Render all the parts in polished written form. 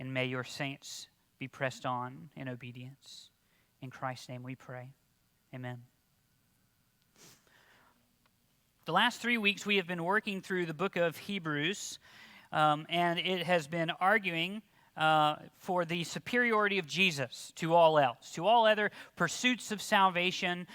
and may your saints be pressed on in obedience. In Christ's name we pray. Amen. The last 3 weeks we have been working through the book of Hebrews, and it has been arguing for the superiority of Jesus to all else, to all other pursuits of salvation,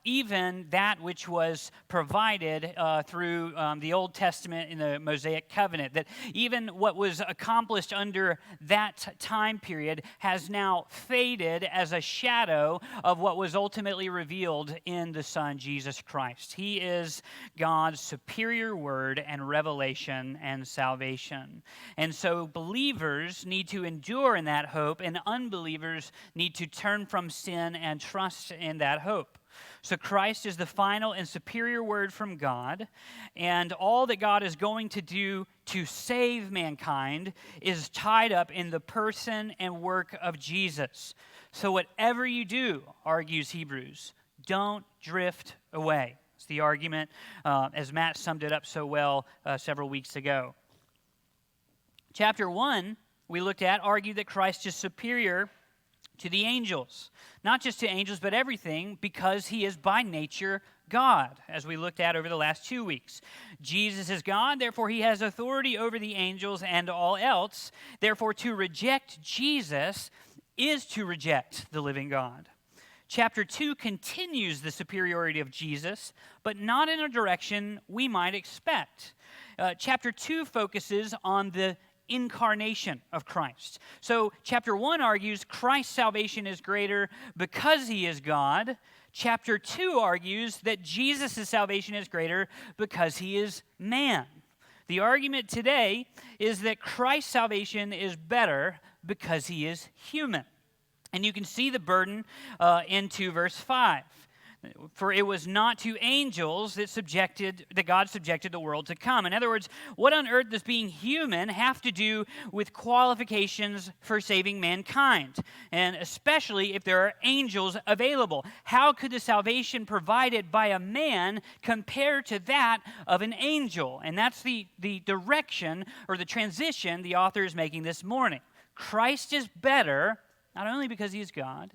even that which was provided through the Old Testament in the Mosaic covenant, that even what was accomplished under that time period has now faded as a shadow of what was ultimately revealed in the Son, Jesus Christ. He is God's superior word and revelation and salvation. And so believers need to endure in that hope, and unbelievers need to turn from sin and trust in that hope. So Christ is the final and superior word from God, and all that God is going to do to save mankind is tied up in the person and work of Jesus. So whatever you do, argues Hebrews, don't drift away. It's the argument, as Matt summed it up so well several weeks ago. Chapter 1, we looked at, argued that Christ is superior to the angels. Not just to angels, but everything, because he is by nature God, as we looked at over the last 2 weeks. Jesus is God, therefore he has authority over the angels and all else. Therefore, to reject Jesus is to reject the living God. Chapter 2 continues the superiority of Jesus, but not in a direction we might expect. Chapter 2 focuses on the incarnation of Christ. So chapter 1 argues Christ's salvation is greater because he is God. Chapter 2 argues that Jesus' salvation is greater because he is man. The argument today is that Christ's salvation is better because he is human. And you can see the burden into verse 5. For it was not to angels that God subjected the world to come. In other words, what on earth does being human have to do with qualifications for saving mankind? And especially if there are angels available. How could the salvation provided by a man compare to that of an angel? And that's the direction or the transition the author is making this morning. Christ is better, not only because he is God,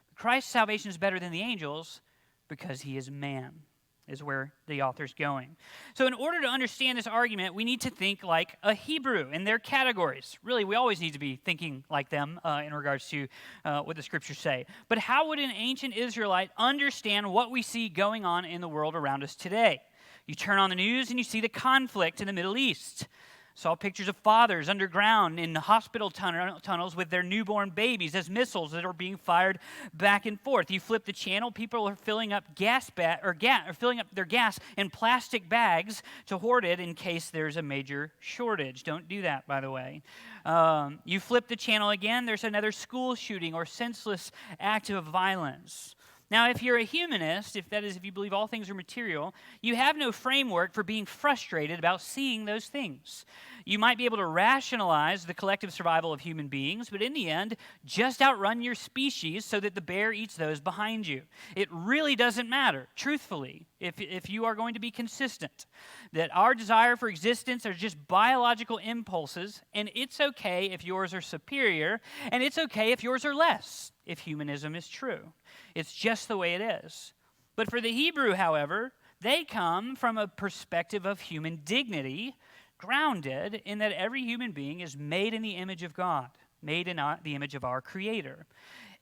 but Christ's salvation is better than the angels because he is man, is where the author's going. So in order to understand this argument, we need to think like a Hebrew in their categories. Really, we always need to be thinking like them in regards to what the scriptures say. But how would an ancient Israelite understand what we see going on in the world around us today? You turn on the news and you see the conflict in the Middle East. Saw pictures of fathers underground in hospital tunnels with their newborn babies as missiles that are being fired back and forth. You flip the channel, people are filling up filling up their gas in plastic bags to hoard it in case there's a major shortage. Don't do that, by the way. You flip the channel again, there's another school shooting or senseless act of violence. Now, if you're a humanist, if you believe all things are material, you have no framework for being frustrated about seeing those things. You might be able to rationalize the collective survival of human beings, but in the end, just outrun your species so that the bear eats those behind you. It really doesn't matter, truthfully, if you are going to be consistent, that our desire for existence are just biological impulses, and it's okay if yours are superior, and it's okay if yours are less, if humanism is true. It's just the way it is. But for the Hebrew, however, they come from a perspective of human dignity, grounded in that every human being is made in the image of God, made in the image of our Creator.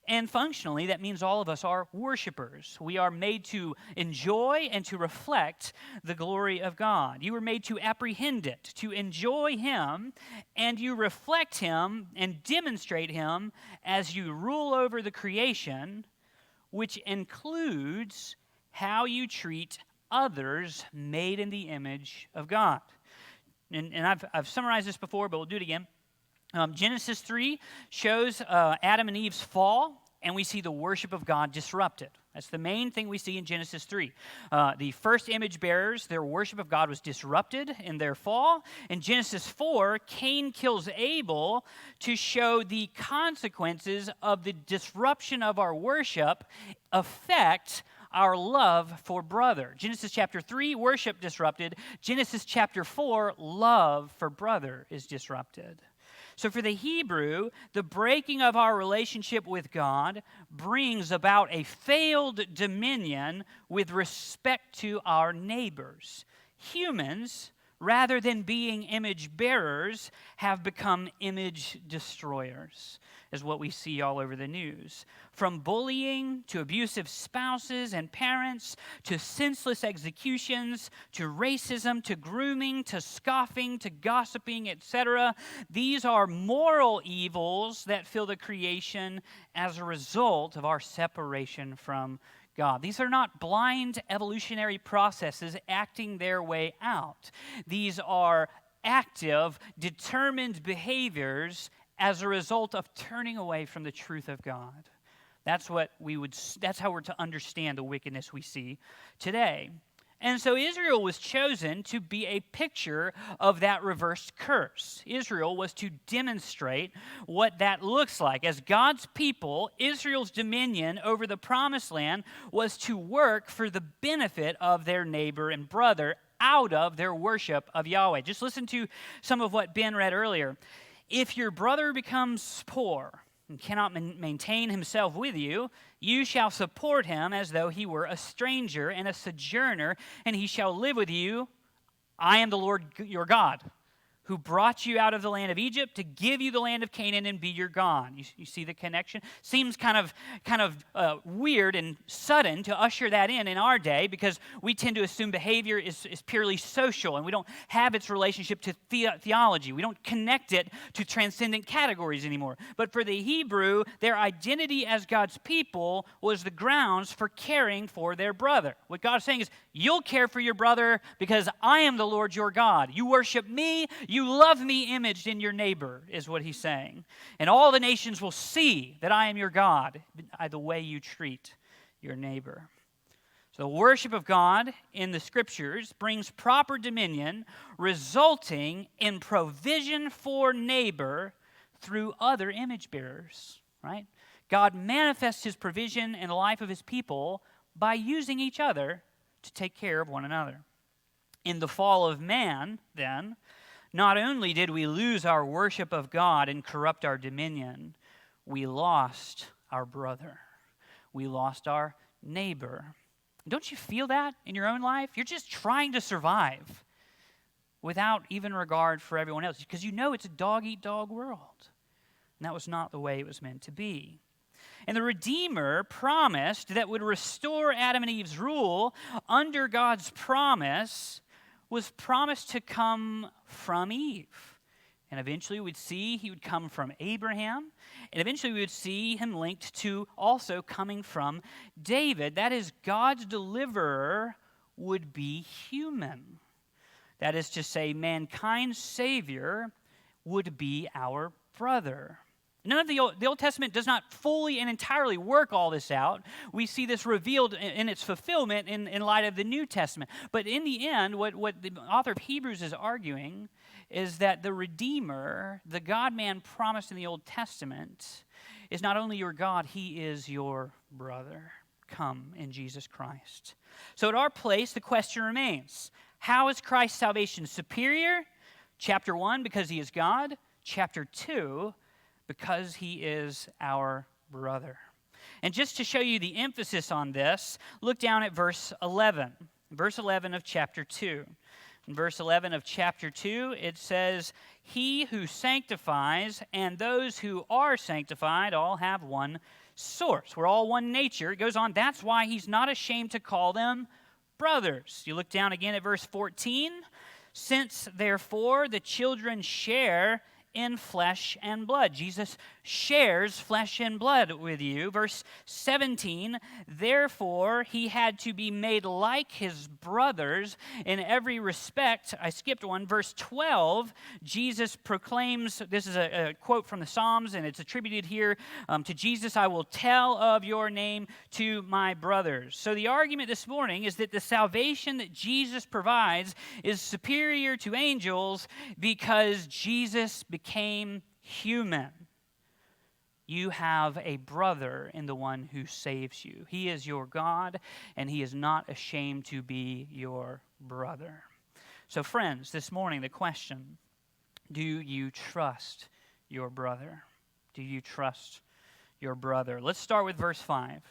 And functionally, that means all of us are worshipers. We are made to enjoy and to reflect the glory of God. You were made to apprehend it, to enjoy him, and you reflect him and demonstrate him as you rule over the creation, which includes how you treat others made in the image of God. And I've summarized this before, but we'll do it again. Genesis 3 shows Adam and Eve's fall, and we see the worship of God disrupted. That's the main thing we see in Genesis 3. The first image bearers, their worship of God was disrupted in their fall. In Genesis 4, Cain kills Abel to show the consequences of the disruption of our worship affect our love for brother. Genesis chapter 3, worship disrupted. Genesis chapter 4, love for brother is disrupted. So for the Hebrew, the breaking of our relationship with God brings about a failed dominion with respect to our neighbors. Humans, rather than being image bearers, have become image destroyers, is what we see all over the news. From bullying to abusive spouses and parents, to senseless executions, to racism, to grooming, to scoffing, to gossiping, etc. These are moral evils that fill the creation as a result of our separation from God. These are not blind evolutionary processes acting their way out. These are active, determined behaviors as a result of turning away from the truth of God. That's how we're to understand the wickedness we see today. And so Israel was chosen to be a picture of that reversed curse. Israel was to demonstrate what that looks like. As God's people, Israel's dominion over the promised land was to work for the benefit of their neighbor and brother out of their worship of Yahweh. Just listen to some of what Ben read earlier. If your brother becomes poor and cannot maintain himself with you, you shall support him as though he were a stranger and a sojourner, and he shall live with you. I am the Lord your God, who brought you out of the land of Egypt to give you the land of Canaan and be your God. You see the connection? Seems kind of weird and sudden to usher that in our day, because we tend to assume behavior is purely social, and we don't have its relationship to theology. We don't connect it to transcendent categories anymore. But for the Hebrew, their identity as God's people was the grounds for caring for their brother. What God's saying is, you'll care for your brother because I am the Lord your God. You worship me, you love me imaged in your neighbor, is what he's saying. And all the nations will see that I am your God by the way you treat your neighbor. So the worship of God in the Scriptures brings proper dominion, resulting in provision for neighbor through other image bearers, right? God manifests his provision in the life of his people by using each other to take care of one another. In the fall of man, then, not only did we lose our worship of God and corrupt our dominion, we lost our brother. We lost our neighbor. Don't you feel that in your own life? You're just trying to survive without even regard for everyone else, because you know it's a dog-eat-dog world. And that was not the way it was meant to be. And the Redeemer promised that would restore Adam and Eve's rule under God's promise was promised to come from Eve. And eventually we'd see he would come from Abraham. And eventually we would see him linked to also coming from David. That is, God's deliverer would be human. That is to say, mankind's Savior would be our brother. None of the Old Testament does not fully and entirely work all this out. We see this revealed in its fulfillment in light of the New Testament. But in the end, what the author of Hebrews is arguing is that the Redeemer, the God-man promised in the Old Testament, is not only your God, he is your brother. Come in Jesus Christ. So at our place, the question remains, how is Christ's salvation superior? Chapter 1, because he is God. Chapter 2, because he is our brother. And just to show you the emphasis on this, look down at verse 11. Verse 11 of chapter 2. In verse 11 of chapter 2, it says, he who sanctifies and those who are sanctified all have one source. We're all one nature. It goes on, that's why he's not ashamed to call them brothers. You look down again at verse 14. Since, therefore, the children share in flesh and blood. Jesus shares flesh and blood with you. Verse 17, therefore he had to be made like his brothers in every respect. I skipped one. Verse 12, Jesus proclaims, this is a quote from the Psalms, and it's attributed here to Jesus, I will tell of your name to my brothers. So the argument this morning is that the salvation that Jesus provides is superior to angels because Jesus became human. You have a brother in the one who saves you. He is your God, and he is not ashamed to be your brother. So friends, this morning the question, do you trust your brother? Do you trust your brother? Let's start with verse 5.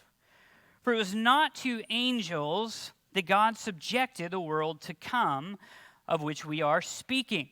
For it was not to angels that God subjected the world to come, of which we are speaking.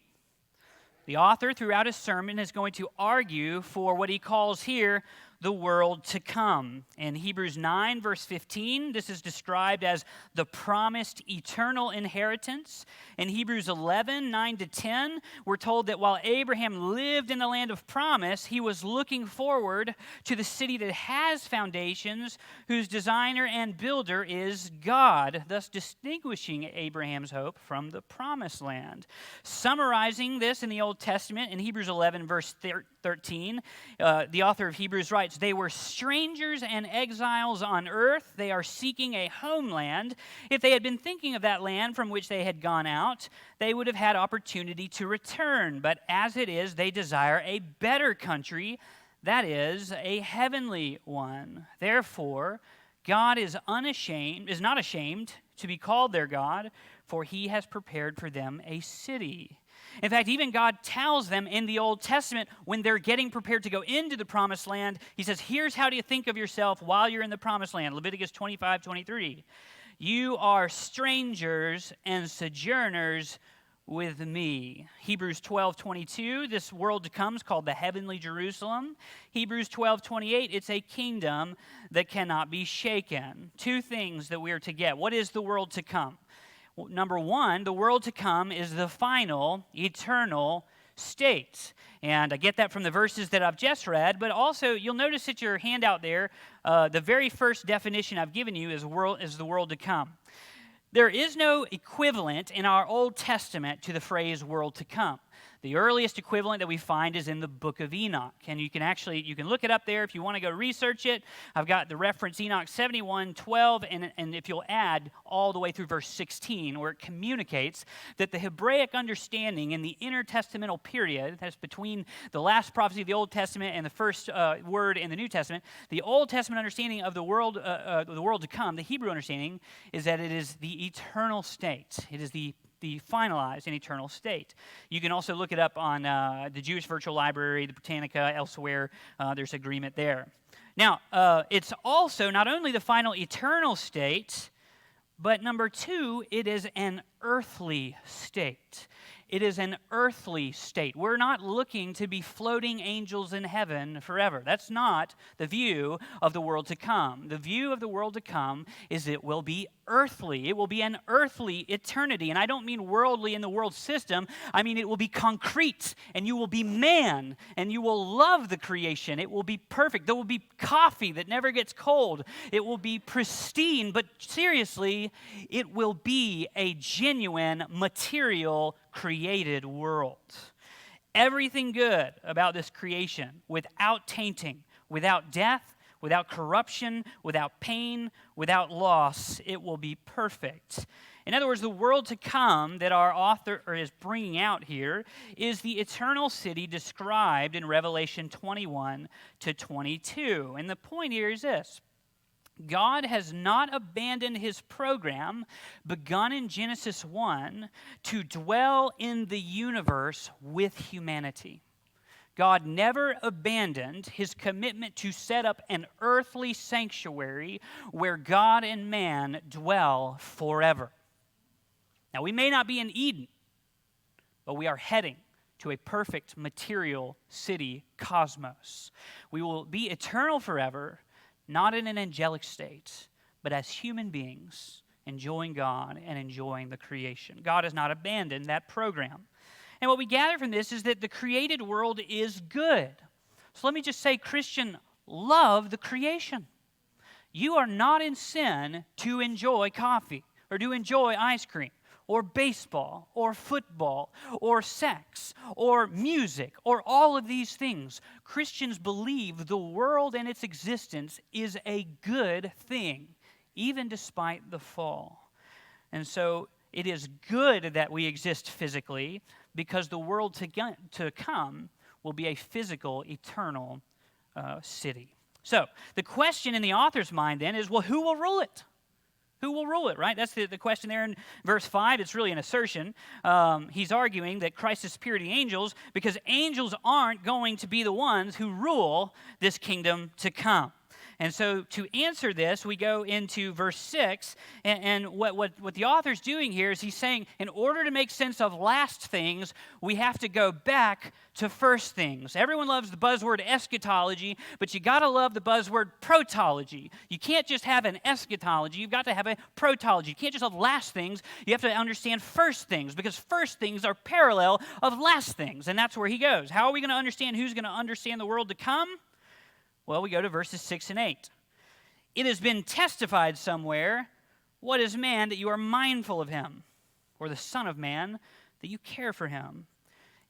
The author, throughout his sermon, is going to argue for what he calls here the world to come. In Hebrews 9, verse 15, this is described as the promised eternal inheritance. In Hebrews 11, 9 to 10, we're told that while Abraham lived in the land of promise, he was looking forward to the city that has foundations, whose designer and builder is God, thus distinguishing Abraham's hope from the promised land. Summarizing this in the Old Testament, in Hebrews 11, verse 13, the author of Hebrews writes, "They were strangers and exiles on earth. They are seeking a homeland. If they had been thinking of that land from which they had gone out, they would have had opportunity to return. But as it is, they desire a better country, that is, a heavenly one. Therefore, God is not ashamed to be called their God, for he has prepared for them a city." In fact, even God tells them in the Old Testament when they're getting prepared to go into the promised land, he says, here's how do you think of yourself while you're in the promised land. Leviticus 25, 23. You are strangers and sojourners with me. Hebrews 12, 22, this world to come is called the heavenly Jerusalem. Hebrews 12, 28, it's a kingdom that cannot be shaken. Two things that we are to get. What is the world to come? Well, number one, the world to come is the final, eternal state. And I get that from the verses that I've just read, but also you'll notice at your handout there, the very first definition I've given you is the world to come. There is no equivalent in our Old Testament to the phrase world to come. The earliest equivalent that we find is in the book of Enoch. And you can look it up there if you want to go research it. I've got the reference Enoch 71:12, and if you'll add all the way through verse 16, where it communicates that the Hebraic understanding in the intertestamental period, that's between the last prophecy of the Old Testament and the first word in the New Testament, the Old Testament understanding of the world to come, the Hebrew understanding, is that it is the eternal state. It is the finalized and eternal state. You can also look it up on the Jewish Virtual Library, the Britannica, elsewhere. There's agreement there. Now, it's also not only the final eternal state, but number two, it is an earthly state. It is an earthly state. We're not looking to be floating angels in heaven forever. That's not the view of the world to come. The view of the world to come is it will be earthly. It will be an earthly eternity. And I don't mean worldly in the world system. I mean it will be concrete, and you will be man, and you will love the creation. It will be perfect. There will be coffee that never gets cold. It will be pristine, but seriously, it will be a genuine, material, created world. Everything good about this creation, without tainting, without death, without corruption, without pain, without loss, it will be perfect. In other words, the world to come that our author is bringing out here is the eternal city described in Revelation 21 to 22. And the point here is this: God has not abandoned his program begun in Genesis 1 to dwell in the universe with humanity. God never abandoned his commitment to set up an earthly sanctuary where God and man dwell forever. Now, we may not be in Eden, but we are heading to a perfect material city, cosmos. We will be eternal forever, not in an angelic state, but as human beings, enjoying God and enjoying the creation. God has not abandoned that program. And what we gather from this is that the created world is good. So let me just say, Christian, love the creation. You are not in sin to enjoy coffee or to enjoy ice cream or baseball or football or sex or music or all of these things. Christians believe the world and its existence is a good thing, even despite the fall. And so it is good that we exist physically, because the world to come will be a physical, eternal city. So the question in the author's mind then is, well, who will rule it? Who will rule it, right? That's the question there in verse 5. It's really an assertion. He's arguing that Christ is superior to the angels because angels aren't going to be the ones who rule this kingdom to come. And so to answer this, we go into verse 6, and what the author's doing here is he's saying, in order to make sense of last things, we have to go back to first things. Everyone loves the buzzword eschatology, but you got to love the buzzword protology. You can't just have an eschatology, you've got to have a protology. You can't just have last things, you have to understand first things, because first things are parallel of last things, and that's where he goes. How are we going to understand who's going to understand the world to come? Well, we go to verses 6 and 8. It has been testified somewhere, what is man that you are mindful of him, or the Son of Man that you care for him?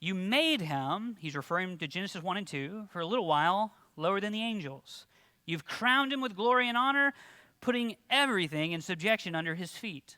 You made him, he's referring to Genesis 1 and 2, for a little while lower than the angels. You've crowned him with glory and honor, putting everything in subjection under his feet.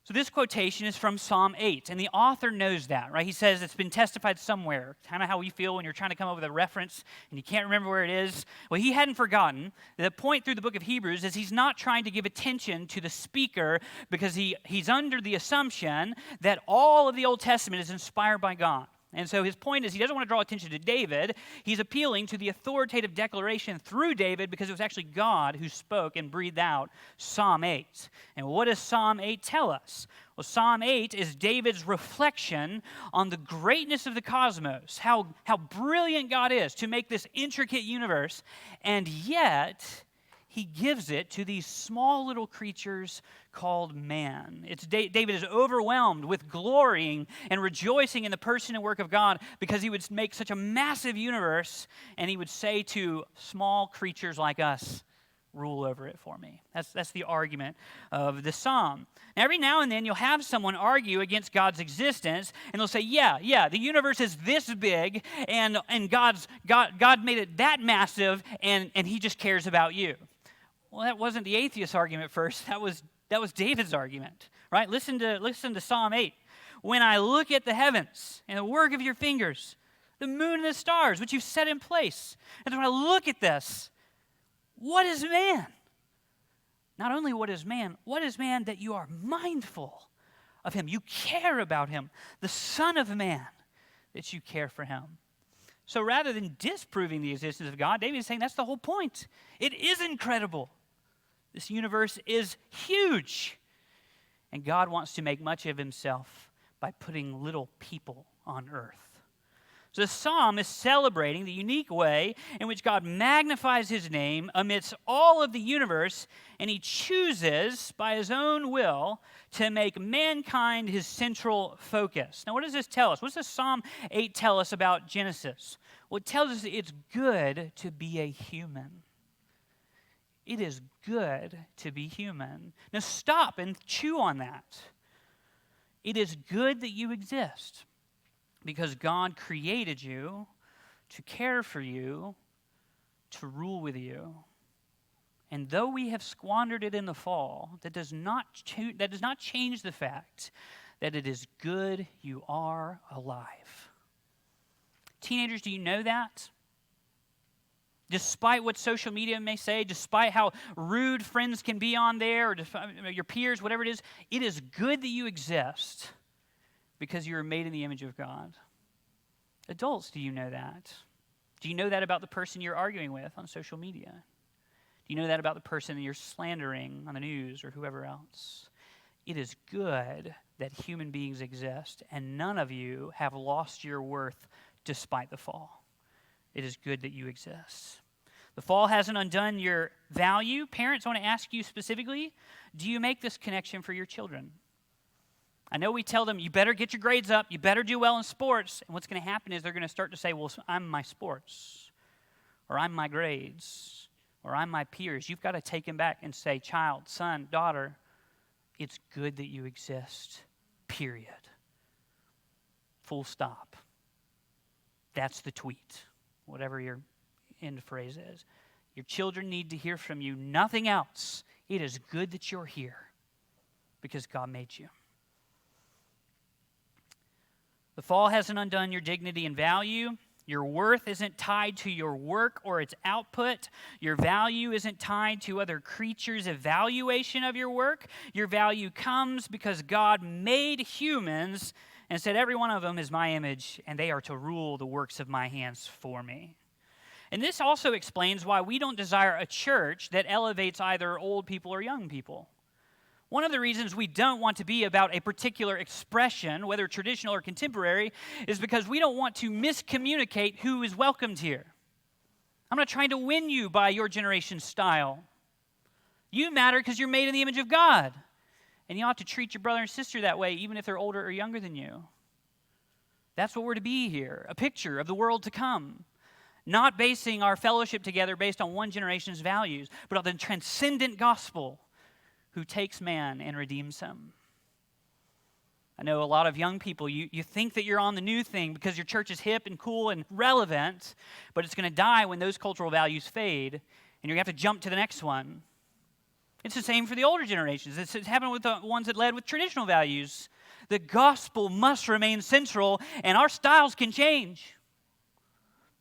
So this quotation is from Psalm 8, and the author knows that, right? He says it's been testified somewhere, kind of how we feel when you're trying to come up with a reference and you can't remember where it is. Well, he hadn't forgotten. The point through the book of Hebrews is he's not trying to give attention to the speaker because he's under the assumption that all of the Old Testament is inspired by God. And so his point is he doesn't want to draw attention to David. He's appealing to the authoritative declaration through David because it was actually God who spoke and breathed out Psalm 8. And what does Psalm 8 tell us? Well, Psalm 8 is David's reflection on the greatness of the cosmos, how brilliant God is to make this intricate universe, and yet he gives it to these small little creatures called man. David is overwhelmed with glorying and rejoicing in the person and work of God because he would make such a massive universe, and he would say to small creatures like us, rule over it for me. That's the argument of the psalm. Now, every now and then you'll have someone argue against God's existence, and they'll say, yeah, the universe is this big, and God made it that massive, and he just cares about you. Well, that wasn't the atheist argument first. That was David's argument, right? Listen to Psalm 8. When I look at the heavens and the work of your fingers, the moon and the stars, which you've set in place, and when I look at this, what is man? Not only what is man that you are mindful of him. You care about him. The Son of Man, that you care for him. So rather than disproving the existence of God, David is saying that's the whole point. It is incredible. This universe is huge. And God wants to make much of himself by putting little people on earth. So the psalm is celebrating the unique way in which God magnifies his name amidst all of the universe, and he chooses by his own will to make mankind his central focus. Now, what does this tell us? What does Psalm 8 tell us about Genesis? Well, it tells us that it's good to be a human. It is good to be human. Now stop and chew on that. It is good that you exist because God created you to care for you, to rule with you. And though we have squandered it in the fall, that does not change the fact that it is good you are alive. Teenagers, do you know that? Despite what social media may say, despite how rude friends can be on there, or your peers, whatever it is good that you exist because you are made in the image of God. Adults, do you know that? Do you know that about the person you're arguing with on social media? Do you know that about the person that you're slandering on the news or whoever else? It is good that human beings exist, and none of you have lost your worth despite the fall. It is good that you exist. The fall hasn't undone your value. Parents, I want to ask you specifically, do you make this connection for your children? I know we tell them, you better get your grades up, you better do well in sports, and what's going to happen is they're going to start to say, well, I'm my sports, or I'm my grades, or I'm my peers. You've got to take them back and say, child, son, daughter, it's good that you exist, period. Full stop. That's the tweet, whatever your end phrase is. Your children need to hear from you, nothing else. It is good that you're here because God made you. The fall hasn't undone your dignity and value. Your worth isn't tied to your work or its output. Your value isn't tied to other creatures' evaluation of your work. Your value comes because God made humans and said, every one of them is my image, and they are to rule the works of my hands for me. And this also explains why we don't desire a church that elevates either old people or young people. One of the reasons we don't want to be about a particular expression, whether traditional or contemporary, is because we don't want to miscommunicate who is welcomed here. I'm not trying to win you by your generation's style. You matter because you're made in the image of God. And you ought to treat your brother and sister that way, even if they're older or younger than you. That's what we're to be here, a picture of the world to come. Not basing our fellowship together based on one generation's values, but on the transcendent gospel who takes man and redeems him. I know a lot of young people, you think that you're on the new thing because your church is hip and cool and relevant, but it's going to die when those cultural values fade, and you're going to have to jump to the next one. It's the same for the older generations. It's happened with the ones that led with traditional values. The gospel must remain central, and our styles can change.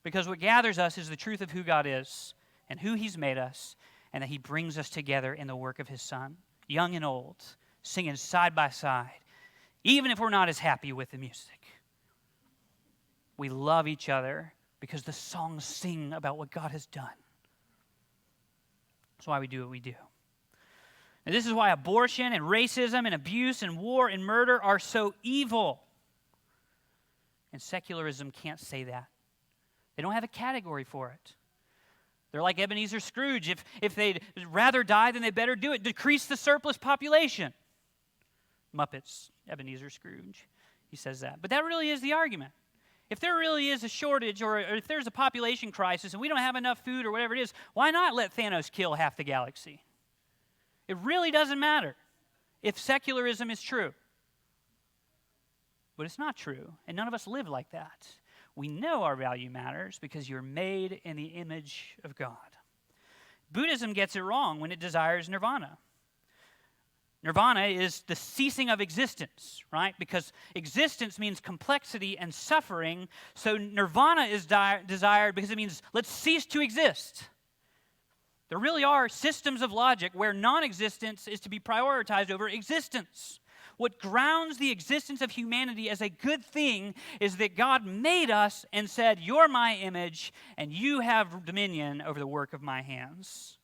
Because what gathers us is the truth of who God is and who he's made us, and that he brings us together in the work of his Son, young and old, singing side by side, even if we're not as happy with the music. We love each other because the songs sing about what God has done. That's why we do what we do. And this is why abortion and racism and abuse and war and murder are so evil. And secularism can't say that. They don't have a category for it. They're like Ebenezer Scrooge. If they'd rather die, then they better do it. Decrease the surplus population. Muppets, Ebenezer Scrooge. He says that. But that really is the argument. If there really is a shortage or if there's a population crisis and we don't have enough food or whatever it is, why not let Thanos kill half the galaxy? It really doesn't matter if secularism is true. But it's not true, and none of us live like that. We know our value matters because you're made in the image of God. Buddhism gets it wrong when it desires nirvana. Nirvana is the ceasing of existence, right? Because existence means complexity and suffering, so nirvana is desired because it means let's cease to exist. There really are systems of logic where non-existence is to be prioritized over existence. What grounds the existence of humanity as a good thing is that God made us and said, you're my image, and you have dominion over the work of my hands.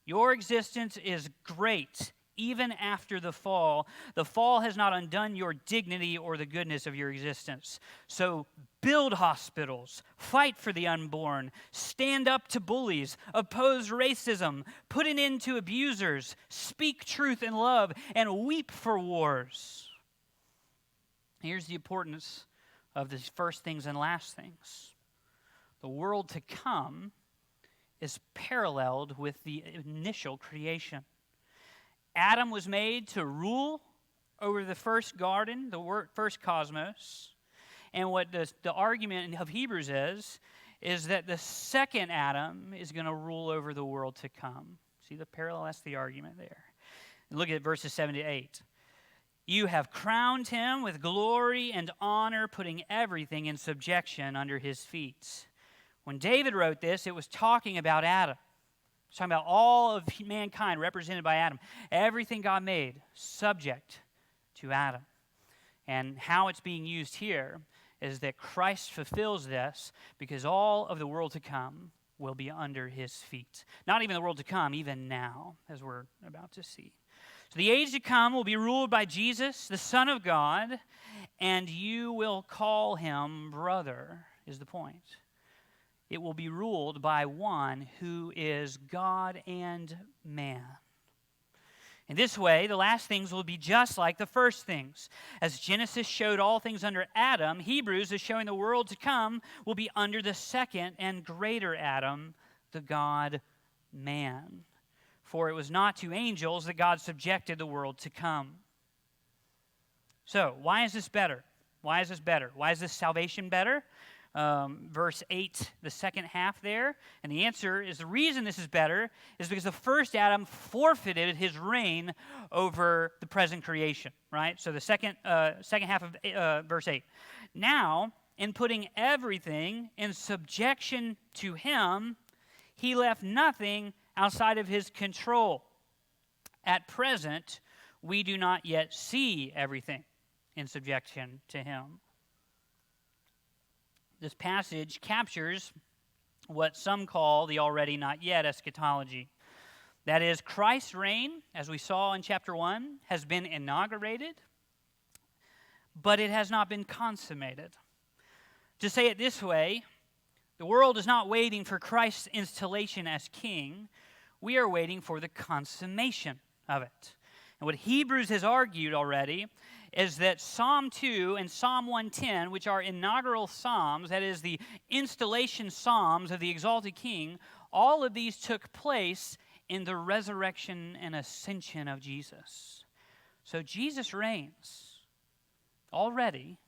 Your existence is great, even after the fall. The fall has not undone your dignity or the goodness of your existence. So build hospitals, fight for the unborn, stand up to bullies, oppose racism, put an end to abusers, speak truth in love, and weep for wars. Here's the importance of the first things and last things. The world to come is paralleled with the initial creation. Adam was made to rule over the first garden, the first cosmos. And what the argument of Hebrews is that the second Adam is going to rule over the world to come. See the parallel? That's the argument there. And look at verses 7 to 8. You have crowned him with glory and honor, putting everything in subjection under his feet. When David wrote this, it was talking about Adam. It's talking about all of mankind represented by Adam. Everything God made subject to Adam. And how it's being used here is that Christ fulfills this because all of the world to come will be under his feet. Not even the world to come, even now, as we're about to see. So the age to come will be ruled by Jesus, the Son of God, and you will call him brother, is the point. It will be ruled by one who is God and man. In this way, the last things will be just like the first things. As Genesis showed all things under Adam, Hebrews is showing the world to come will be under the second and greater Adam, the God-man. For it was not to angels that God subjected the world to come. So, why is this better? Why is this better? Why is this salvation better? Verse 8, the second half there. And the answer is the reason this is better is because the first Adam forfeited his reign over the present creation, right? So the second half of verse 8. Now, in putting everything in subjection to him, he left nothing outside of his control. At present, we do not yet see everything in subjection to him. This passage captures what some call the already not yet eschatology. That is, Christ's reign, as we saw in chapter 1, has been inaugurated, but it has not been consummated. To say it this way, the world is not waiting for Christ's installation as king. We are waiting for the consummation of it. And what Hebrews has argued already is that Psalm 2 and Psalm 110, which are inaugural psalms, that is the installation psalms of the exalted king, all of these took place in the resurrection and ascension of Jesus. So Jesus reigns already,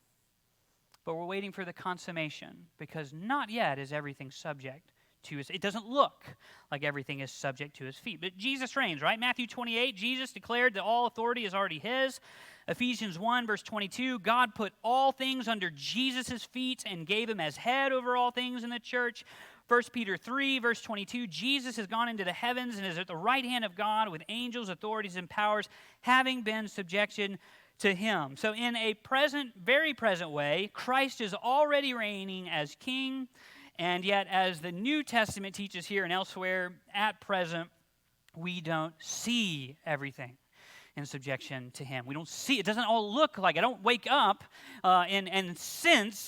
but we're waiting for the consummation, because not yet is everything subject to his. It doesn't look like everything is subject to his feet, but Jesus reigns, right? Matthew 28, Jesus declared that all authority is already his. Ephesians 1, verse 22, God put all things under Jesus' feet and gave him as head over all things in the church. 1 Peter 3, verse 22, Jesus has gone into the heavens and is at the right hand of God with angels, authorities, and powers, having been subjection to him. So in a present, very present way, Christ is already reigning as king, and yet as the New Testament teaches here and elsewhere, at present, we don't see everything in subjection to him. We don't see, it doesn't all look like, I don't wake up and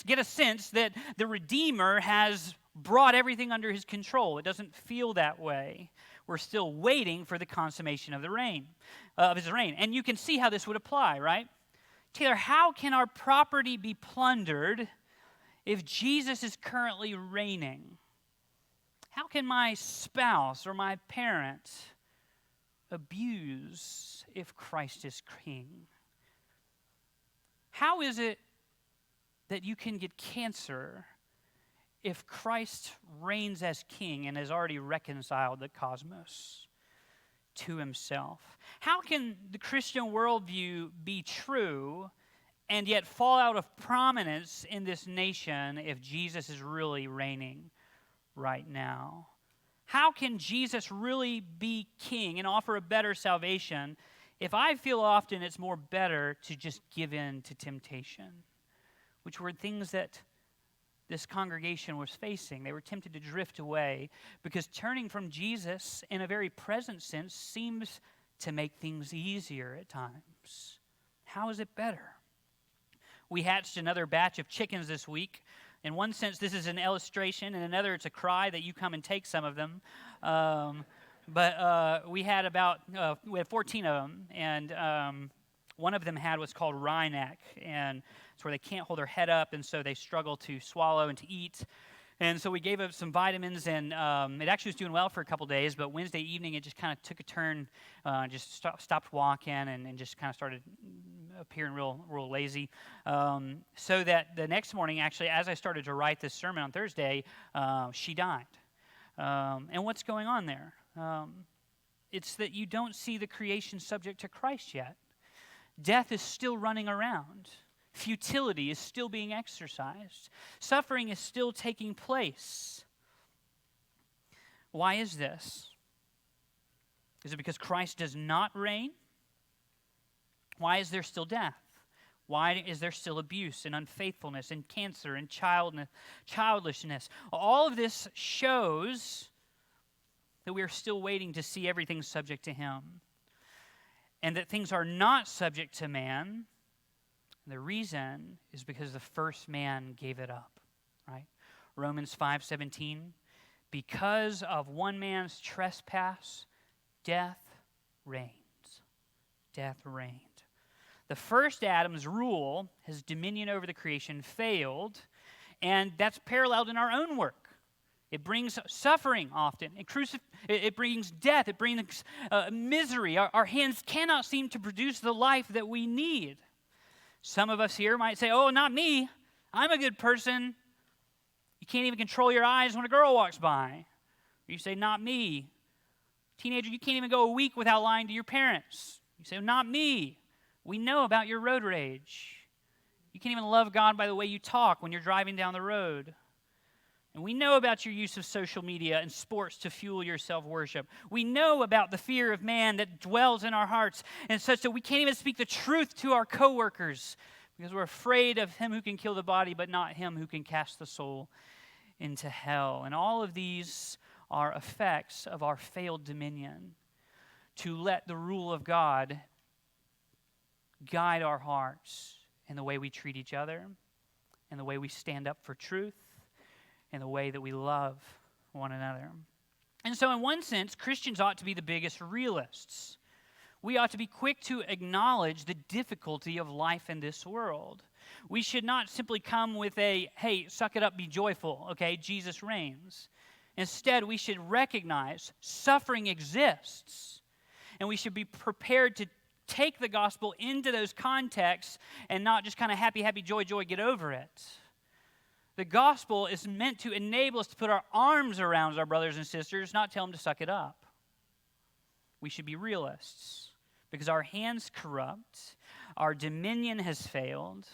get a sense that the Redeemer has brought everything under his control. It doesn't feel that way. We're still waiting for the consummation of his reign. And you can see how this would apply, right? Taylor, how can our property be plundered if Jesus is currently reigning? How can my spouse or my parent abuse if Christ is king? How is it that you can get cancer if Christ reigns as king and has already reconciled the cosmos to himself? How can the Christian worldview be true and yet fall out of prominence in this nation if Jesus is really reigning right now? How can Jesus really be king and offer a better salvation if I feel often it's more better to just give in to temptation, which were things that this congregation was facing? They were tempted to drift away because turning from Jesus in a very present sense seems to make things easier at times. How is it better? We hatched another batch of chickens this week. In one sense, this is an illustration. In another, it's a cry that you come and take some of them. But we had 14 of them, and one of them had what's called wry neck, and it's where they can't hold their head up, and so they struggle to swallow and to eat. And so we gave it some vitamins, and it actually was doing well for a couple days, but Wednesday evening it just kind of took a turn, just stopped walking and just kind of started appearing real lazy. So that the next morning, actually, as I started to write this sermon on Thursday, she died. And what's going on there? It's that you don't see the creation subject to Christ yet. Death is still running around. Futility is still being exercised. Suffering is still taking place. Why is this? Is it because Christ does not reign? Why is there still death? Why is there still abuse and unfaithfulness and cancer and childlessness? All of this shows that we are still waiting to see everything subject to him, and that things are not subject to man. The reason is because the first man gave it up, right? Romans 5:17, because of one man's trespass, death reigns. Death reigned. The first Adam's rule, his dominion over the creation, failed, and that's paralleled in our own work. It brings suffering often. It brings death. It brings misery. Our hands cannot seem to produce the life that we need. Some of us here might say, oh, not me. I'm a good person. You can't even control your eyes when a girl walks by. Or you say, not me. Teenager, you can't even go a week without lying to your parents. You say, not me. We know about your road rage. You can't even love God by the way you talk when you're driving down the road. And we know about your use of social media and sports to fuel your self-worship. We know about the fear of man that dwells in our hearts, and such that we can't even speak the truth to our coworkers because we're afraid of him who can kill the body, but not him who can cast the soul into hell. And all of these are effects of our failed dominion to let the rule of God guide our hearts in the way we treat each other, in the way we stand up for truth, in the way that we love one another. And so in one sense, Christians ought to be the biggest realists. We ought to be quick to acknowledge the difficulty of life in this world. We should not simply come with a, hey, suck it up, be joyful, okay, Jesus reigns. Instead, we should recognize suffering exists, and we should be prepared to take the gospel into those contexts and not just kind of happy, happy, joy, joy, get over it. The gospel is meant to enable us to put our arms around our brothers and sisters, not tell them to suck it up. We should be realists because our hands corrupt, our dominion has failed,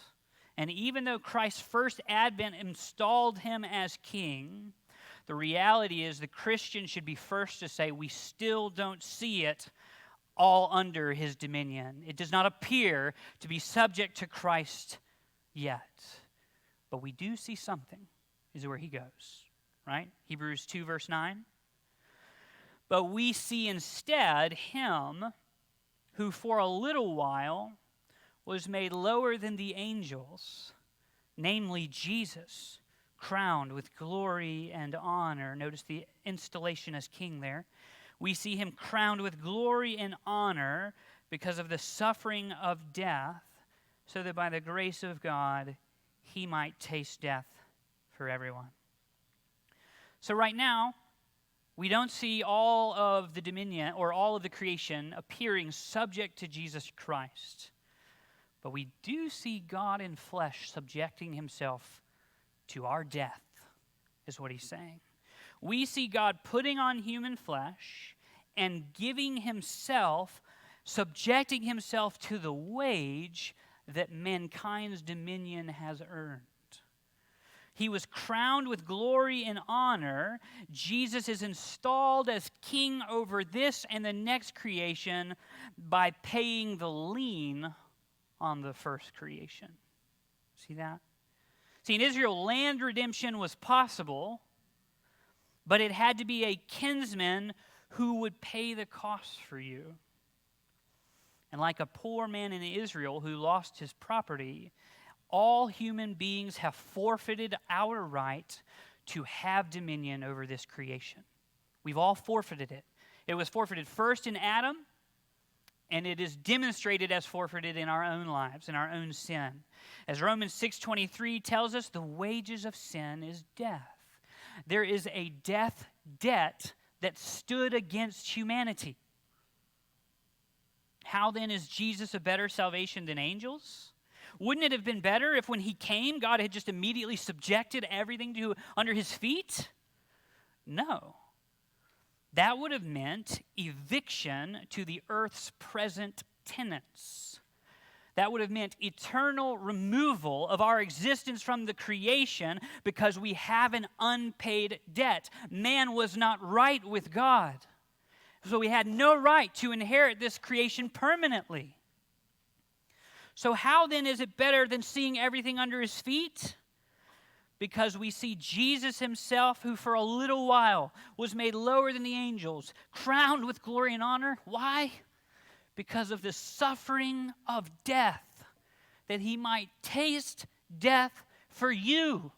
and even though Christ's first advent installed him as king, the reality is the Christian should be first to say we still don't see it all under his dominion. It does not appear to be subject to Christ yet. But we do see something, is where he goes, right? Hebrews 2, verse 9. But we see instead him who for a little while was made lower than the angels, namely Jesus, crowned with glory and honor. Notice the installation as king there. We see him crowned with glory and honor because of the suffering of death, so that by the grace of God he might taste death for everyone. So right now, we don't see all of the dominion or all of the creation appearing subject to Jesus Christ. But we do see God in flesh subjecting himself to our death, is what he's saying. We see God putting on human flesh and giving himself, subjecting himself to the wage that mankind's dominion has earned. He was crowned with glory and honor. Jesus is installed as king over this and the next creation by paying the lien on the first creation. See that? See, in Israel, land redemption was possible, but it had to be a kinsman who would pay the cost for you. And like a poor man in Israel who lost his property, all human beings have forfeited our right to have dominion over this creation. We've all forfeited it. It was forfeited first in Adam, and it is demonstrated as forfeited in our own lives, in our own sin. As Romans 6:23 tells us, the wages of sin is death. There is a death debt that stood against humanity. How then is Jesus a better salvation than angels? Wouldn't it have been better if when he came, God had just immediately subjected everything under his feet? No. That would have meant eviction to the earth's present tenants. That would have meant eternal removal of our existence from the creation because we have an unpaid debt. Man was not right with God. So we had no right to inherit this creation permanently. So how then is it better than seeing everything under his feet? Because we see Jesus himself, who for a little while was made lower than the angels, crowned with glory and honor. Why? Because of the suffering of death, that he might taste death for you.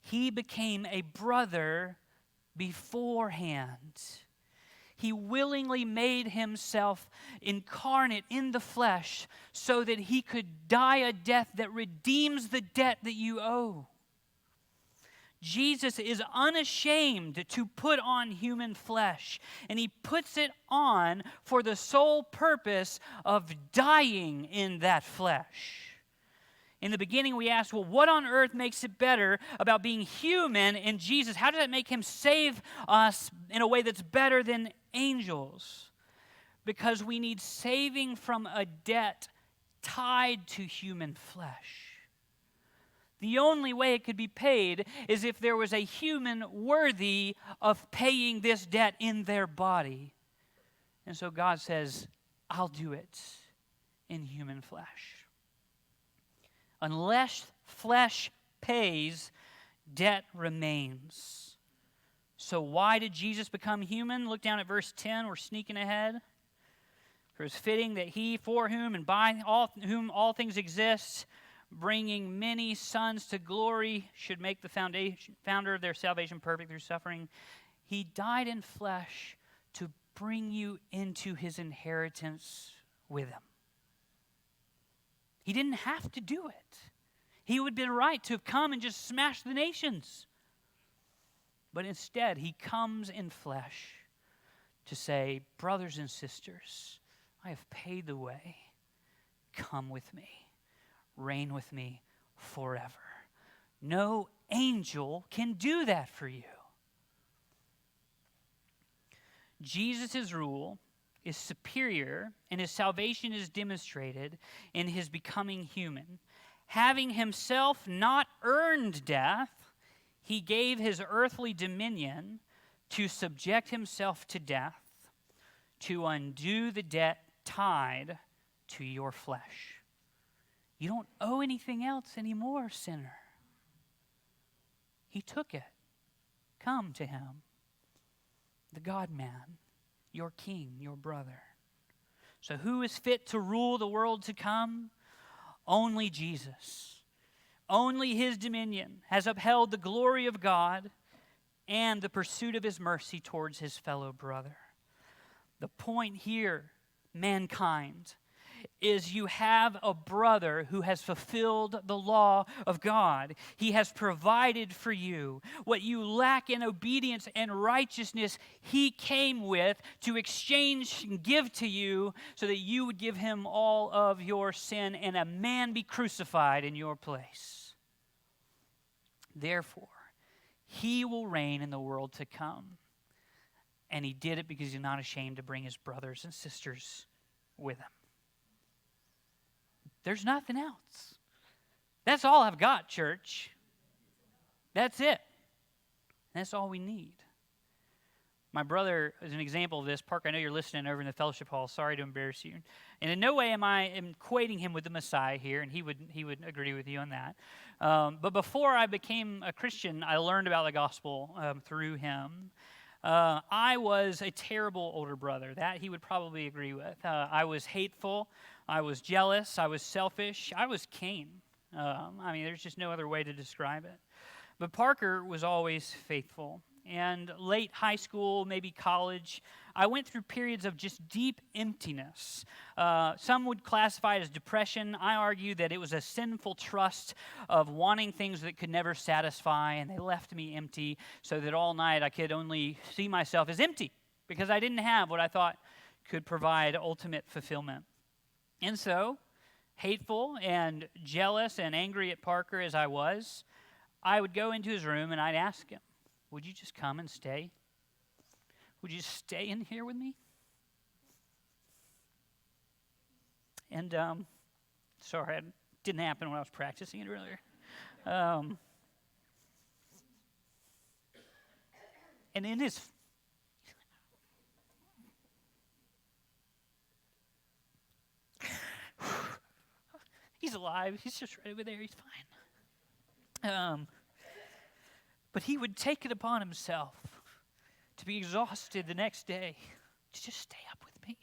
He became a brother beforehand. He willingly made himself incarnate in the flesh so that he could die a death that redeems the debt that you owe. Jesus is unashamed to put on human flesh, and he puts it on for the sole purpose of dying in that flesh. In the beginning, we asked, well, what on earth makes it better about being human in Jesus? How does that make him save us in a way that's better than angels? Because we need saving from a debt tied to human flesh. The only way it could be paid is if there was a human worthy of paying this debt in their body. And so God says, I'll do it in human flesh. Unless flesh pays, debt remains. So why did Jesus become human? Look down at verse 10. We're sneaking ahead. For it is fitting that he, for whom and by whom all things exist, bringing many sons to glory, should make the founder of their salvation perfect through suffering. He died in flesh to bring you into his inheritance with him. He didn't have to do it. He would have been right to have come and just smashed the nations. But instead, he comes in flesh to say, brothers and sisters, I have paid the way. Come with me. Reign with me forever. No angel can do that for you. Jesus' rule is superior, and his salvation is demonstrated in his becoming human. Having himself not earned death, he gave his earthly dominion to subject himself to death, to undo the debt tied to your flesh. You don't owe anything else anymore, sinner. He took it. Come to him, the God-man, your king, your brother. So who is fit to rule the world to come? Only Jesus. Only his dominion has upheld the glory of God and the pursuit of his mercy towards his fellow brother. The point here, mankind, is you have a brother who has fulfilled the law of God. He has provided for you. What you lack in obedience and righteousness, he came with to exchange and give to you so that you would give him all of your sin and a man be crucified in your place. Therefore, he will reign in the world to come. And he did it because he's not ashamed to bring his brothers and sisters with him. There's nothing else. That's all I've got, church. That's it. That's all we need. My brother is an example of this. Park, I know you're listening over in the fellowship hall. Sorry to embarrass you. And in no way am I equating him with the Messiah here, and he would agree with you on that. But before I became a Christian, I learned about the gospel through him. I was a terrible older brother. That he would probably agree with. I was hateful. I was jealous. I was selfish. I was Cain. There's just no other way to describe it. But Parker was always faithful. And late high school, maybe college, I went through periods of just deep emptiness. Some would classify it as depression. I argue that it was a sinful trust of wanting things that could never satisfy, and they left me empty so that all night I could only see myself as empty because I didn't have what I thought could provide ultimate fulfillment. And so, hateful and jealous and angry at Parker as I was, I would go into his room and I'd ask him, would you just come and stay? Would you just stay in here with me? And, sorry, it didn't happen when I was practicing it earlier. And in his... He's alive. He's just right over there. He's fine. But he would take it upon himself to be exhausted the next day to just stay up with me.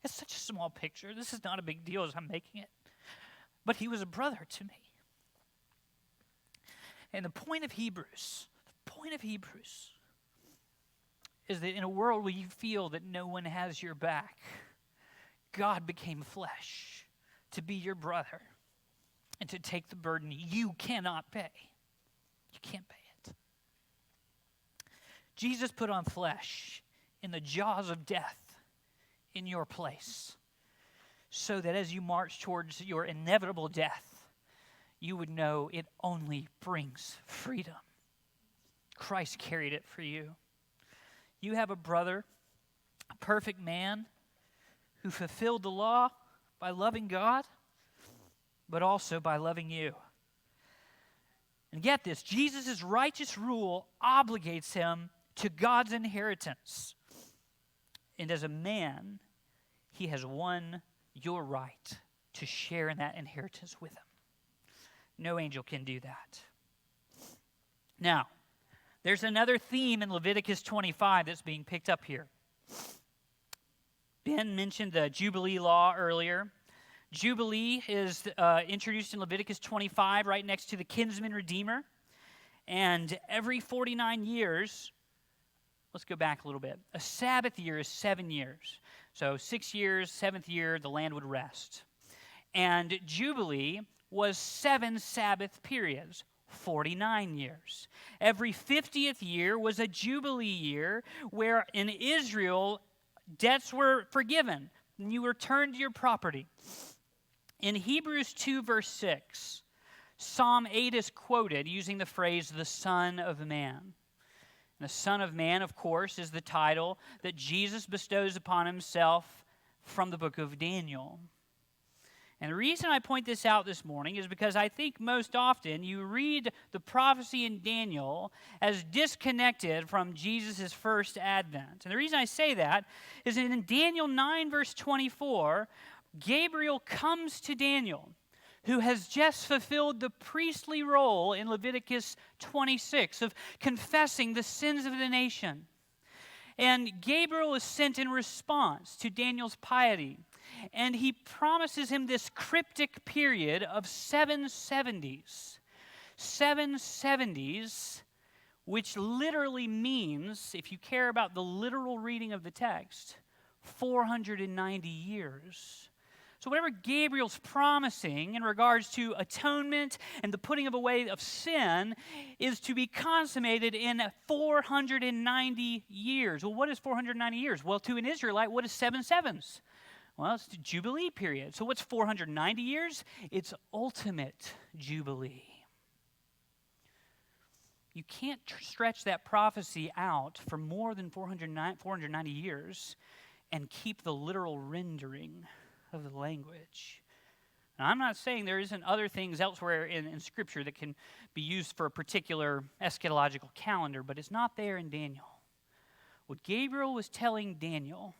It's such a small picture. This is not a big deal as I'm making it. But he was a brother to me. And the point of Hebrews is that in a world where you feel that no one has your back, God became flesh to be your brother and to take the burden you cannot pay. You can't pay it. Jesus put on flesh in the jaws of death in your place so that as you march towards your inevitable death, you would know it only brings freedom. Christ carried it for you. You have a brother, a perfect man who fulfilled the law by loving God, but also by loving you. And get this, Jesus' righteous rule obligates him to God's inheritance. And as a man, he has won your right to share in that inheritance with him. No angel can do that. Now, there's another theme in Leviticus 25 that's being picked up here. Ben mentioned the Jubilee law earlier. Jubilee is introduced in Leviticus 25 right next to the kinsman redeemer. And every 49 years, let's go back a little bit. A Sabbath year is 7 years. So 6 years, 7th year, the land would rest. And Jubilee was 7 Sabbath periods, 49 years. Every 50th year was a Jubilee year where in Israel, debts were forgiven and you returned to your property. In Hebrews 2, verse 6, Psalm 8 is quoted using the phrase, the Son of Man. And the Son of Man, of course, is the title that Jesus bestows upon himself from the book of Daniel. And the reason I point this out this morning is because I think most often you read the prophecy in Daniel as disconnected from Jesus' first advent. And the reason I say that is in Daniel 9, verse 24, Gabriel comes to Daniel, who has just fulfilled the priestly role in Leviticus 26 of confessing the sins of the nation. And Gabriel is sent in response to Daniel's piety. And he promises him this cryptic period of 7 70s. 7 70s, which literally means, if you care about the literal reading of the text, 490 years. So whatever Gabriel's promising in regards to atonement and the putting away of sin is to be consummated in 490 years. Well, what is 490 years? Well, to an Israelite, what is 7 sevens? Well, it's the Jubilee period. So what's 490 years? It's ultimate Jubilee. You can't stretch that prophecy out for more than 490 years and keep the literal rendering of the language. Now, I'm not saying there isn't other things elsewhere in Scripture that can be used for a particular eschatological calendar, but it's not there in Daniel. What Gabriel was telling Daniel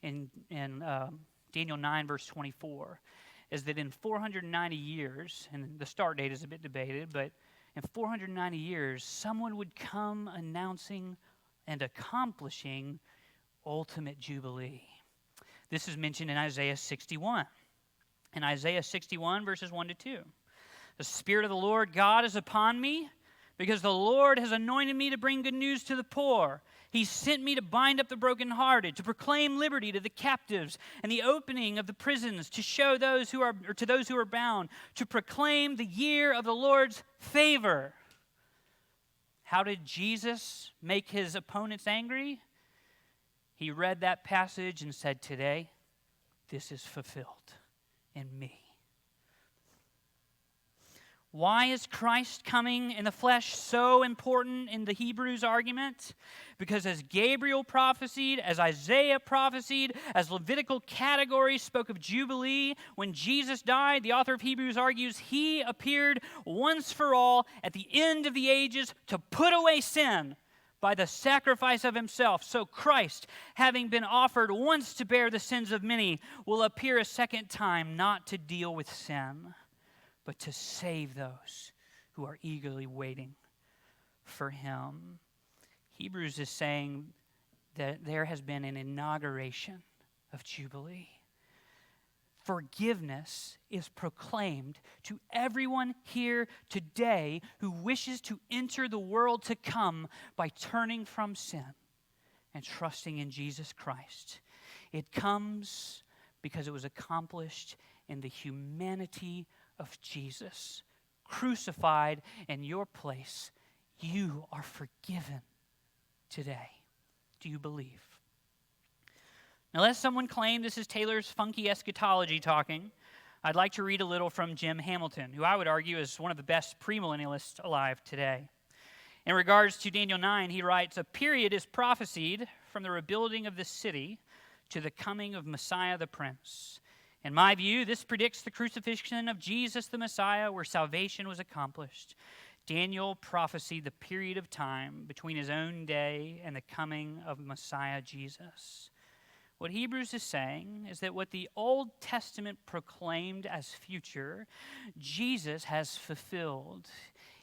in Daniel 9, verse 24, is that in 490 years, and the start date is a bit debated, but in 490 years, someone would come announcing and accomplishing ultimate Jubilee. This is mentioned in Isaiah 61. In Isaiah 61, verses 1 to 2. The Spirit of the Lord God is upon me, because the Lord has anointed me to bring good news to the poor. He sent me to bind up the brokenhearted, to proclaim liberty to the captives, and the opening of the prisons, to show those who are bound, to proclaim the year of the Lord's favor. How did Jesus make his opponents angry? He read that passage and said, "Today, this is fulfilled in me." Why is Christ coming in the flesh so important in the Hebrews argument? Because as Gabriel prophesied, as Isaiah prophesied, as Levitical categories spoke of Jubilee, when Jesus died, the author of Hebrews argues, he appeared once for all at the end of the ages to put away sin by the sacrifice of himself. So Christ, having been offered once to bear the sins of many, will appear a second time, not to deal with sin, but to save those who are eagerly waiting for him. Hebrews is saying that there has been an inauguration of Jubilee. Forgiveness is proclaimed to everyone here today who wishes to enter the world to come by turning from sin and trusting in Jesus Christ. It comes because it was accomplished in the humanity of Jesus, crucified in your place. You are forgiven today. Do you believe? Now, lest someone claim this is Taylor's funky eschatology talking, I'd like to read a little from Jim Hamilton, who I would argue is one of the best premillennialists alive today. In regards to Daniel 9, he writes, "A period is prophesied from the rebuilding of the city to the coming of Messiah the Prince. In my view, this predicts the crucifixion of Jesus the Messiah, where salvation was accomplished. Daniel prophesied the period of time between his own day and the coming of Messiah Jesus. What Hebrews is saying is that what the Old Testament proclaimed as future, Jesus has fulfilled.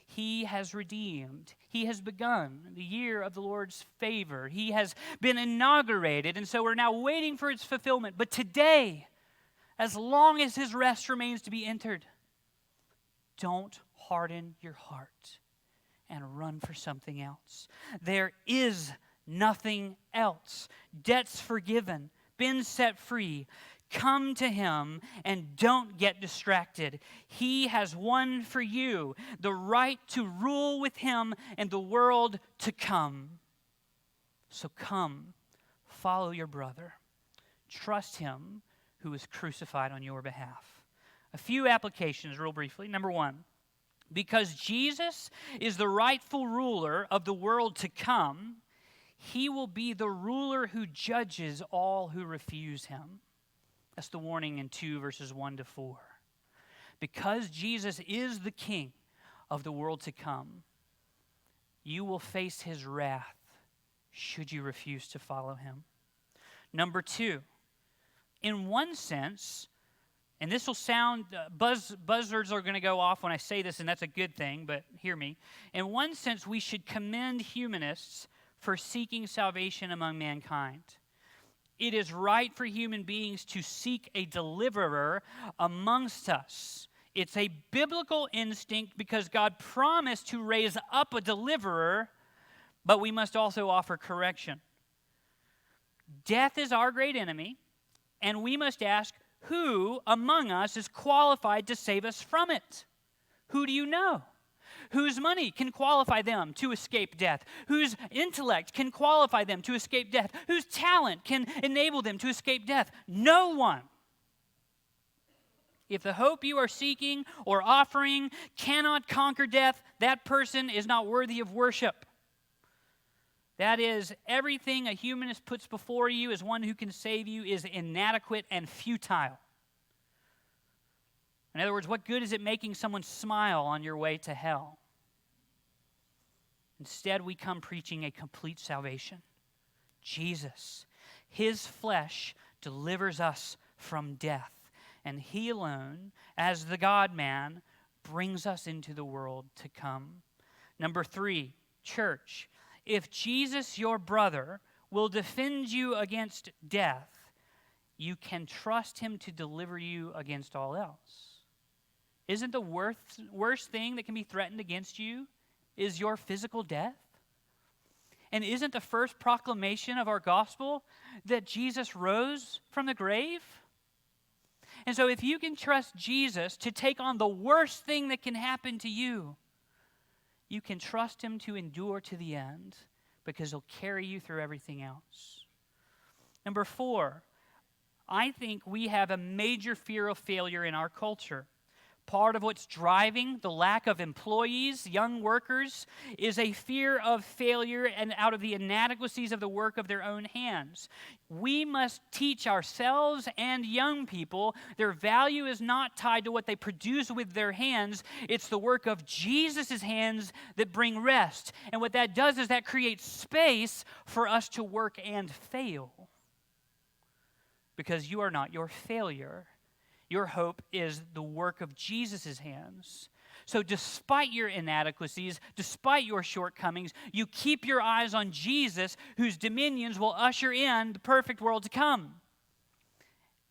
He has redeemed. He has begun the year of the Lord's favor. He has been inaugurated, and so we're now waiting for its fulfillment. But today, as long as his rest remains to be entered, don't harden your heart and run for something else. There is nothing else. Debts forgiven, been set free. Come to him and don't get distracted. He has won for you the right to rule with him and the world to come. So come, follow your brother. Trust him who was crucified on your behalf. A few applications real briefly. Number one, because Jesus is the rightful ruler of the world to come, he will be the ruler who judges all who refuse him. That's the warning in 2 verses 1 to 4. Because Jesus is the king of the world to come, you will face his wrath should you refuse to follow him. Number two, in one sense, and this will sound, buzzards are going to go off when I say this, and that's a good thing, but hear me. In one sense, we should commend humanists for seeking salvation among mankind. It is right for human beings to seek a deliverer amongst us. It's a biblical instinct because God promised to raise up a deliverer, but we must also offer correction. Death is our great enemy, and we must ask, who among us is qualified to save us from it? Who do you know? Whose money can qualify them to escape death? Whose intellect can qualify them to escape death? Whose talent can enable them to escape death? No one. If the hope you are seeking or offering cannot conquer death, that person is not worthy of worship. That is, everything a humanist puts before you as one who can save you is inadequate and futile. In other words, what good is it making someone smile on your way to hell? Instead, we come preaching a complete salvation. Jesus, his flesh delivers us from death, and he alone, as the God-man, brings us into the world to come. Number three, church. If Jesus, your brother, will defend you against death, you can trust him to deliver you against all else. Isn't the worst thing that can be threatened against you is your physical death? And isn't the first proclamation of our gospel that Jesus rose from the grave? And so if you can trust Jesus to take on the worst thing that can happen to you, you can trust him to endure to the end because he'll carry you through everything else. Number four, I think we have a major fear of failure in our culture. Part of what's driving the lack of employees, young workers, is a fear of failure and out of the inadequacies of the work of their own hands. We must teach ourselves and young people their value is not tied to what they produce with their hands. It's the work of Jesus' hands that bring rest. And what that does is that creates space for us to work and fail. Because you are not your failure. Your hope is the work of Jesus' hands. So despite your inadequacies, despite your shortcomings, you keep your eyes on Jesus, whose dominions will usher in the perfect world to come.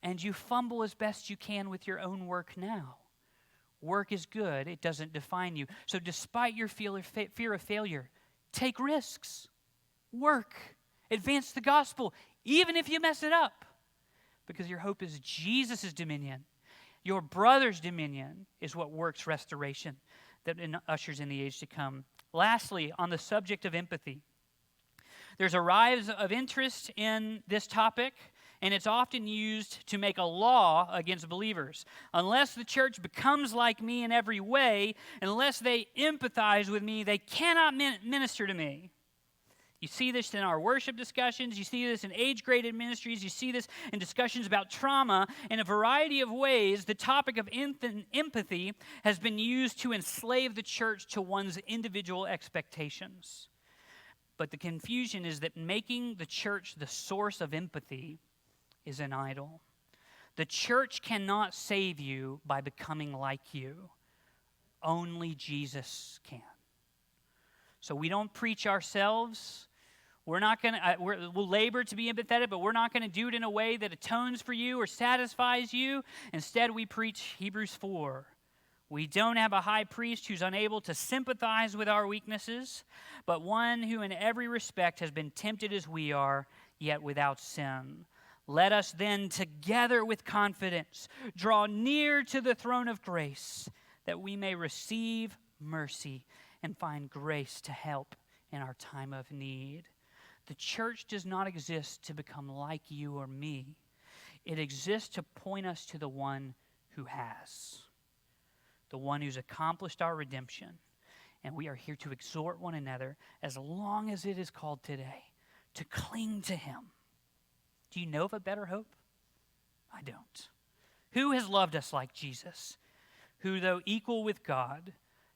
And you fumble as best you can with your own work now. Work is good. It doesn't define you. So despite your fear of failure, take risks. Work. Advance the gospel, even if you mess it up. Because your hope is Jesus' dominion. Your brother's dominion is what works restoration that ushers in the age to come. Lastly, on the subject of empathy, there's a rise of interest in this topic, and it's often used to make a law against believers. Unless the church becomes like me in every way, unless they empathize with me, they cannot minister to me. You see this in our worship discussions. You see this in age-graded ministries. You see this in discussions about trauma. In a variety of ways, the topic of empathy has been used to enslave the church to one's individual expectations. But the confusion is that making the church the source of empathy is an idol. The church cannot save you by becoming like you. Only Jesus can. So we don't preach ourselves. We're not going to, we'll labor to be empathetic, but we're not going to do it in a way that atones for you or satisfies you. Instead, we preach Hebrews 4. We don't have a high priest who's unable to sympathize with our weaknesses, but one who in every respect has been tempted as we are, yet without sin. Let us then together with confidence draw near to the throne of grace, that we may receive mercy and find grace to help in our time of need. The church does not exist to become like you or me. It exists to point us to the one who has, the one who's accomplished our redemption. And we are here to exhort one another, as long as it is called today, to cling to him. Do you know of a better hope? I don't. Who has loved us like Jesus, who, though equal with God,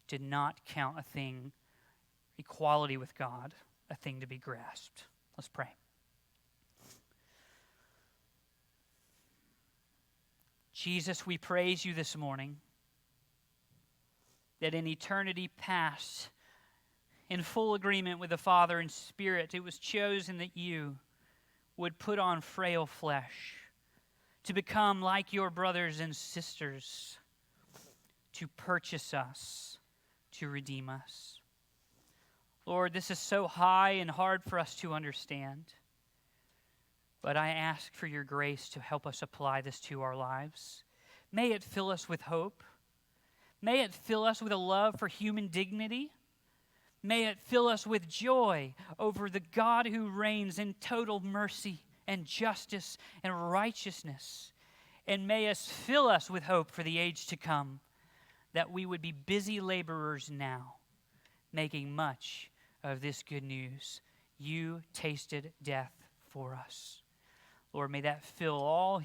did not count equality with God, a thing to be grasped? Let's pray. Jesus, we praise you this morning that in eternity past, in full agreement with the Father and Spirit, it was chosen that you would put on frail flesh to become like your brothers and sisters, to purchase us, to redeem us. Lord, this is so high and hard for us to understand, but I ask for your grace to help us apply this to our lives. May it fill us with hope. May it fill us with a love for human dignity. May it fill us with joy over the God who reigns in total mercy and justice and righteousness. And may it fill us with hope for the age to come, that we would be busy laborers now, making much of this good news. You tasted death for us. Lord, may that fill all